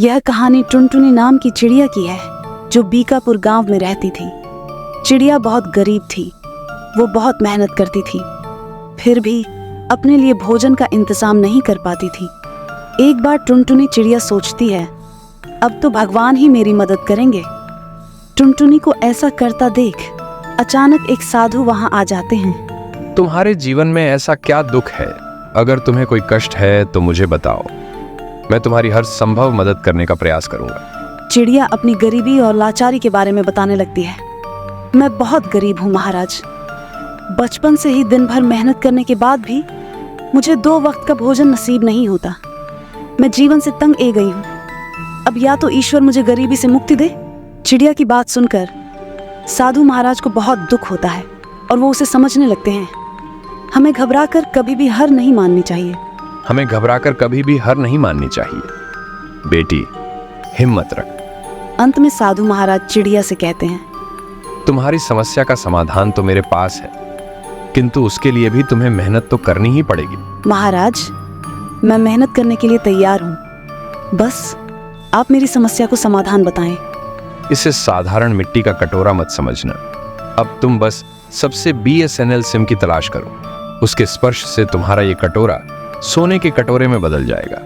यह कहानी टुनटुनी नाम की चिड़िया की है, जो बीकापुर गांव में रहती थी। चिड़िया बहुत गरीब थी। वो बहुत मेहनत करती थी, फिर भी अपने लिए भोजन का इंतजाम नहीं कर पाती थी। एक बार टुनटुनी चिड़िया सोचती है, अब तो भगवान ही मेरी मदद करेंगे। टुनटुनी को ऐसा करता देख अचानक एक साधु वहां आ जाते हैं। तुम्हारे जीवन में ऐसा क्या दुख है? अगर तुम्हें कोई कष्ट है तो मुझे बताओ, मैं तुम्हारी हर संभव मदद करने का प्रयास करूंगा। चिड़िया अपनी गरीबी और लाचारी के बारे में बताने लगती है। मैं बहुत गरीब हूँ महाराज। बचपन से ही दिन भर मेहनत करने के बाद भी मुझे 2 वक्त का भोजन नसीब नहीं होता। मैं जीवन से तंग ए गई हूँ। अब या तो ईश्वर मुझे गरीबी से मुक्ति दे। चिड़िया की बात सुनकर साधु महाराज को बहुत दुख होता है और वो उसे समझने लगते हैं। हमें घबराकर कभी भी हार नहीं माननी चाहिए। हमें घबराकर कभी भी हार नहीं माननी चाहिए। बेटी, हिम्मत रख। अंत में साधु महाराज चिड़िया से कहते हैं, तुम्हारी समस्या का समाधान तो मेरे पास है, किंतु उसके लिए भी तुम्हें मेहनत तो करनी ही पड़ेगी। महाराज, मैं मेहनत करने के लिए तैयार हूँ। बस आप मेरी समस्या को समाधान बताएं। इसे साधारण मिट्टी का कटोरा मत समझना। अब तुम बस सबसे BSNL सिम की तलाश करो। उसके स्पर्श से तुम्हारा ये कटोरा सोने के कटोरे में बदल जाएगा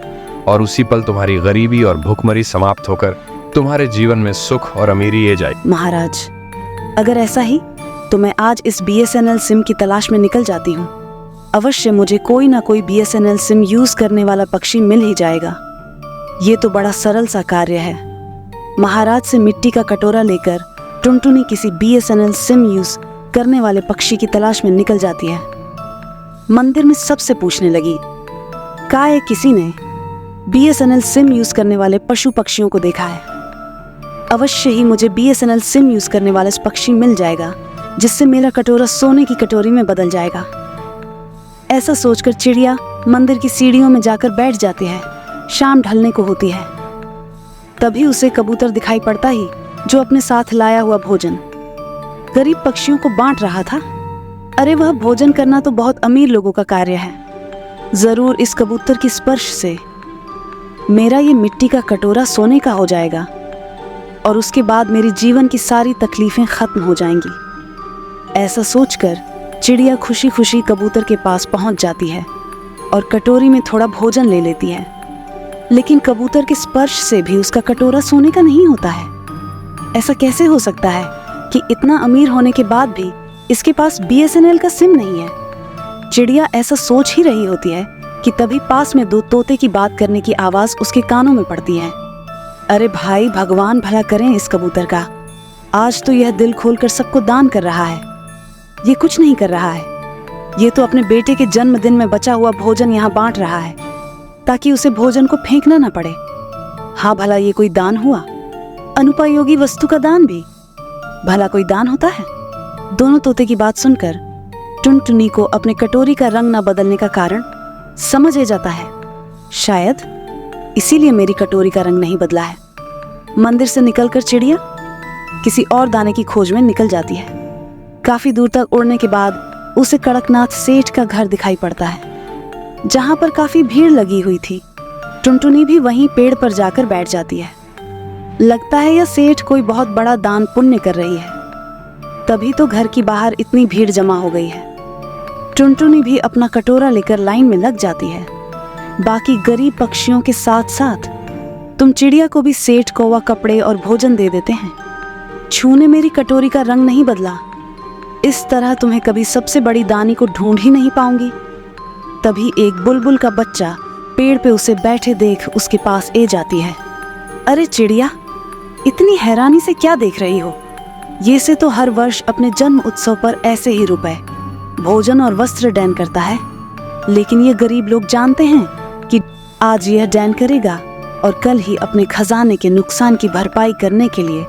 और उसी पल तुम्हारी गरीबी और भूखमरी समाप्त होकर तुम्हारे जीवन में सुख और अमीरी आ जाएगी। महाराज, अगर ऐसा ही तो मैं आज इस BSNL सिम की तलाश में निकल जाती हूँ। अवश्य मुझे कोई ना कोई BSNL सिम यूज करने वाला पक्षी मिल ही जाएगा। ये तो बड़ा सरल सा कार्य है। महाराज से मिट्टी का कटोरा लेकर टुनटुनी किसी BSNL सिम यूज करने वाले पक्षी की तलाश में निकल जाती है। मंदिर में सबसे पूछने लगी, काय किसी ने BSNL सिम यूज करने वाले पशु पक्षियों को देखा है? अवश्य ही मुझे BSNL सिम यूज करने वाला पक्षी मिल जाएगा, जिससे मेरा कटोरा सोने की कटोरी में बदल जाएगा। ऐसा सोचकर चिड़िया मंदिर की सीढ़ियों में जाकर बैठ जाती है। शाम ढलने को होती है। तभी उसे कबूतर दिखाई पड़ता ही, जो अपने साथ लाया हुआ भोजन गरीब पक्षियों को बांट रहा था। अरे, वह भोजन करना तो बहुत अमीर लोगों का कार्य है। जरूर इस कबूतर की स्पर्श से मेरा ये मिट्टी का कटोरा सोने का हो जाएगा और उसके बाद मेरी जीवन की सारी तकलीफें खत्म हो जाएंगी। ऐसा सोचकर चिड़िया खुशी खुशी कबूतर के पास पहुंच जाती है और कटोरी में थोड़ा भोजन ले लेती है। लेकिन कबूतर के स्पर्श से भी उसका कटोरा सोने का नहीं होता है। ऐसा कैसे हो सकता है कि इतना अमीर होने के बाद भी इसके पास BSNL का सिम नहीं है? चिड़िया ऐसा सोच ही रही होती है कि तभी पास में 2 तोते की बात करने की आवाज उसके कानों में पड़ती है। अरे भाई, भगवान भला करें इस कबूतर का। आज तो यह दिल खोलकर सबको दान कर रहा है। ये कुछ नहीं कर रहा है, ये तो अपने बेटे के जन्मदिन में बचा हुआ भोजन यहाँ बांट रहा है, ताकि उसे भोजन को फेंकना ना पड़े। हाँ, भला ये कोई दान हुआ? अनुपयोगी वस्तु का दान भी भला कोई दान होता है? दोनों तोते की बात सुनकर टुनटुनी को अपने कटोरी का रंग न बदलने का कारण समझ आ जाता है। शायद इसीलिए मेरी कटोरी का रंग नहीं बदला है। मंदिर से निकलकर चिड़िया किसी और दाने की खोज में निकल जाती है। काफी दूर तक उड़ने के बाद उसे कड़कनाथ सेठ का घर दिखाई पड़ता है, जहां पर काफी भीड़ लगी हुई थी। टुनटुनी भी वहीं पेड़ पर जाकर बैठ जाती है। लगता है यह सेठ कोई बहुत बड़ा दान पुण्य कर रही है, तभी तो घर की बाहर इतनी भीड़ जमा हो गई है। टुनटुनी भी अपना कटोरा लेकर लाइन में लग जाती है। बाकी गरीब पक्षियों के साथ साथ तुम चिड़िया को भी सेठ कौवा कपड़े और भोजन दे देते हैं। छूने मेरी कटोरी का रंग नहीं बदला, इस तरह तुम्हें कभी सबसे बड़ी दानी को ढूंढ ही नहीं पाऊंगी। तभी एक बुलबुल का बच्चा पेड़ पे उसे बैठे देख उसके पास ए जाती है। अरे चिड़िया, इतनी हैरानी से क्या देख रही हो? ये से तो हर वर्ष अपने जन्म उत्सव पर ऐसे ही रुपए, भोजन और वस्त्र दान करता है, लेकिन ये गरीब लोग जानते हैं कि आज यह दान करेगा और कल ही अपने खजाने के नुकसान की भरपाई करने के लिए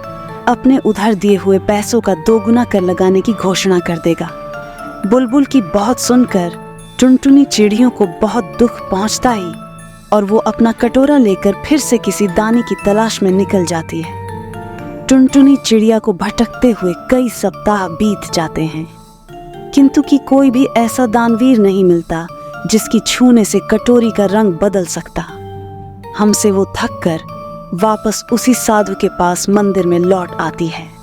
अपने उधार दिए हुए पैसों का 2 गुना कर लगाने की घोषणा कर देगा। बुलबुल की बहुत सुनकर टुनटुनी चिड़ियों को बहुत दुख पहुंचता ही और वो अपना कटोरा लेकर फिर से किसी दाने की तलाश में निकल जाती है। टुनटुनी चिड़िया को भटकते हुए कई सप्ताह बीत जाते हैं, किंतु कि कोई भी ऐसा दानवीर नहीं मिलता जिसकी छूने से कटोरी का रंग बदल सकता। हमसे वो थक कर वापस उसी साधु के पास मंदिर में लौट आती है।